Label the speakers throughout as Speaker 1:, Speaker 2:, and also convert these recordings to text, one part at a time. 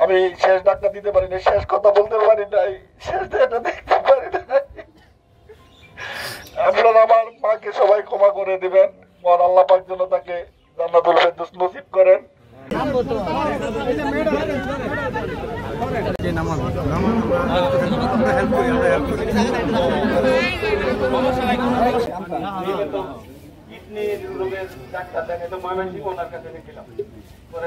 Speaker 1: আমি শেষ ডাক্তার দিতে পারি না, শেষ কথা বলতে পারি নাই, শেষ এটা দেখতে পারি নাই। আপনারা আমার মাকে সবাই ক্ষমা করে দিবেন, মহান আল্লাহ পাক যেন তাকে জান্নাতুল ফেরদৌস নসিব করেন। ডাক্তার দেখে তো ময়মনসিংহ ওনার কাছে গেছিলাম, পরে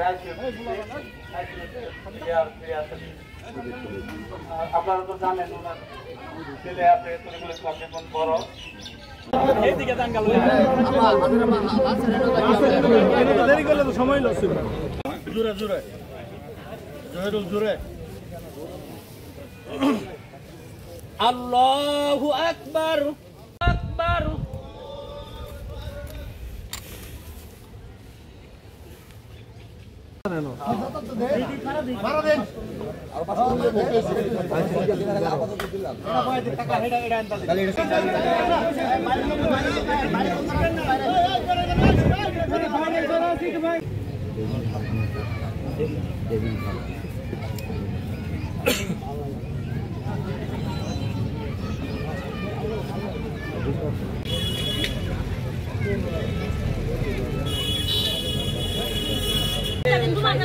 Speaker 1: আপনারা তো জানেন ওনার ছেলে আছে এখন বড়। সময় লাগছে জোরে জোরে জহিরুল জোরে। আল্লাহু আকবার আকবার।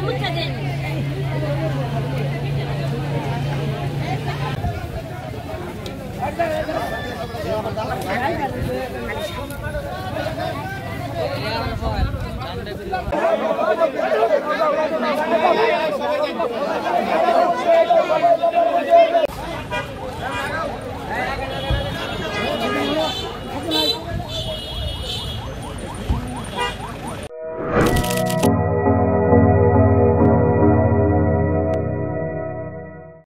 Speaker 2: Mucha